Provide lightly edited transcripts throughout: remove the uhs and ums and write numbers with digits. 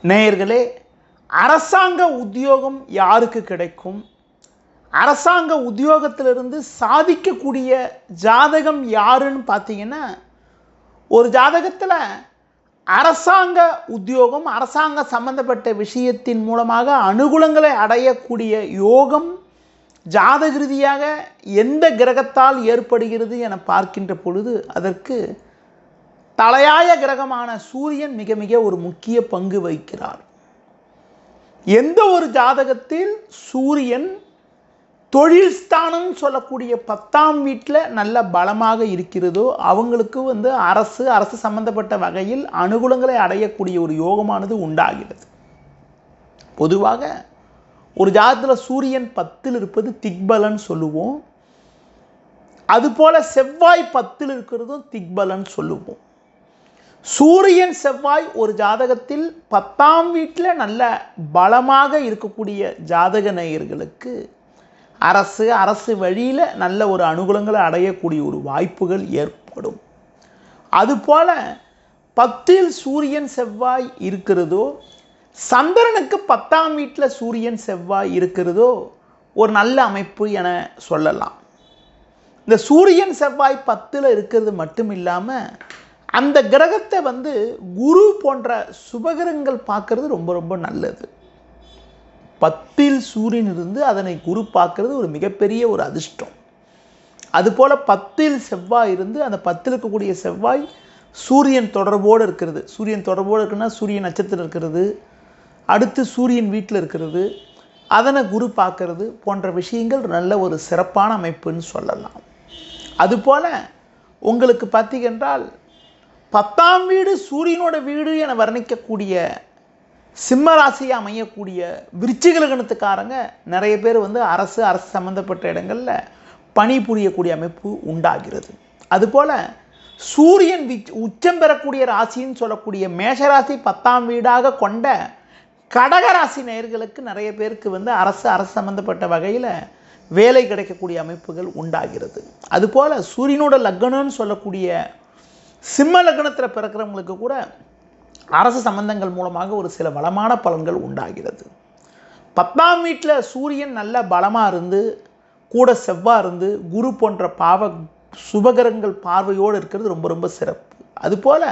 நேயர்களே, அரசாங்க உத்தியோகம் யாருக்கு கிடைக்கும்? அரசாங்க உத்தியோகத்திலிருந்து சாதிக்கக்கூடிய ஜாதகம் யாருன்னு பார்த்தீங்கன்னா, ஒரு ஜாதகத்தில் அரசாங்க உத்தியோகம், அரசாங்க சம்பந்தப்பட்ட விஷயத்தின் மூலமாக அனுகூலங்களை அடையக்கூடிய யோகம் ஜாதக ரீதியாக எந்த கிரகத்தால் ஏற்படுகிறது என பார்க்கின்ற பொழுது அதற்கு தலையாய கிரகமான சூரியன் மிக மிக ஒரு முக்கிய பங்கு வகிக்கிறார். எந்த ஒரு ஜாதகத்தில் சூரியன் தொழில் ஸ்தானம் சொல்லக்கூடிய 10ஆம் வீட்டில் நல்ல பலமாக இருக்கிறதோ அவங்களுக்கு அரசு சம்பந்தப்பட்ட வகையில் அனுகூலங்களை அடையக்கூடிய ஒரு யோகமானது உண்டாகிறது. பொதுவாக ஒரு ஜாதகத்தில் சூரியன் 10ல் இருப்பது திக்பலன் சொல்லுவோம். அதுபோல செவ்வாய் 10ல் இருக்கிறதும் திக்பலன் சொல்லுவோம். சூரியன் செவ்வாய் ஒரு ஜாதகத்தில் 10ஆம் வீட்டில் நல்ல பலமாக இருக்கக்கூடிய ஜாதக நேயர்களுக்கு அரசு வழியில் நல்ல ஒரு அனுகூலங்களை அடையக்கூடிய ஒரு வாய்ப்புகள் ஏற்படும். அதுபோல 10ல் சூரியன் செவ்வாய் இருக்கிறதோ, சந்திரனுக்கு 10ஆம் வீட்டில் சூரியன் செவ்வாய் இருக்கிறதோ ஒரு நல்ல அமைப்பு என சொல்லலாம். இந்த சூரியன் செவ்வாய் 10ல் இருக்கிறது மட்டும் இல்லாமல் அந்த கிரகத்தை குரு போன்ற சுபகிரகங்கள் பார்க்கறது ரொம்ப ரொம்ப நல்லது. 10ல் சூரியன் இருந்து அதனை குரு பார்க்கறது ஒரு மிகப்பெரிய ஒரு அதிர்ஷ்டம். அதுபோல் 10ல் செவ்வாய் இருந்து அந்த 10ல் இருக்கக்கூடிய செவ்வாய் சூரியன் தொடர்போடு இருக்கிறது. சூரியன் தொடர்போடு இருக்குன்னா சூரியன் நட்சத்திரம் இருக்கிறது, அடுத்து சூரியன் வீட்டில் இருக்கிறது, அதனை குரு பார்க்கறது போன்ற விஷயங்கள் நல்ல ஒரு சிறப்பான அமைப்புன்னு சொல்லலாம். அதுபோல் உங்களுக்கு பார்த்தீங்கன்றால் 10ஆம் வீடு சூரியனோட வீடு என வர்ணிக்கக்கூடிய சிம்ம ராசியை அமையக்கூடிய விருச்சிக லக்னத்துக்காரங்க நிறைய பேர் அரசு சம்பந்தப்பட்ட இடங்களில் பணிபுரியக்கூடிய அமைப்பு உண்டாகிறது. அதுபோல் சூரியன் உச்சம் பெறக்கூடிய ராசின்னு சொல்லக்கூடிய மேஷராசி 10ஆம் வீடாக கொண்ட கடகராசி நேயர்களுக்கு நிறைய பேருக்கு அரசு சம்பந்தப்பட்ட வகையில் வேலை கிடைக்கக்கூடிய அமைப்புகள் உண்டாகிறது. அதுபோல் சூரியனோட லக்னம்னு சொல்லக்கூடிய சிம்ம லக்னத்தில் பிறக்கிறவங்களுக்கு கூட அரசு சம்பந்தங்கள் மூலமாக ஒரு சில வளமான பலன்கள் உண்டாகிறது. 10ஆம் வீட்டில் சூரியன் நல்ல பலமாக இருந்து கூட செவ்வாய் இருந்து குரு போன்ற சுபகிரகங்கள் பார்வையோடு இருக்கிறது ரொம்ப ரொம்ப சிறப்பு. அதுபோல்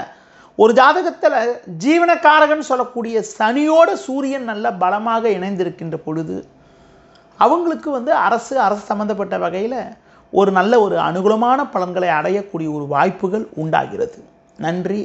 ஒரு ஜாதகத்தில் ஜீவனக்காரகன் சொல்லக்கூடிய சனியோட சூரியன் நல்ல பலமாக இணைந்திருக்கின்ற பொழுது அவங்களுக்கு அரசு சம்பந்தப்பட்ட வகையில் ஒரு நல்ல ஒரு அனுகூலமான பலன்களை அடையக்கூடிய ஒரு வாய்ப்புகள் உண்டாகிறது. நன்றி.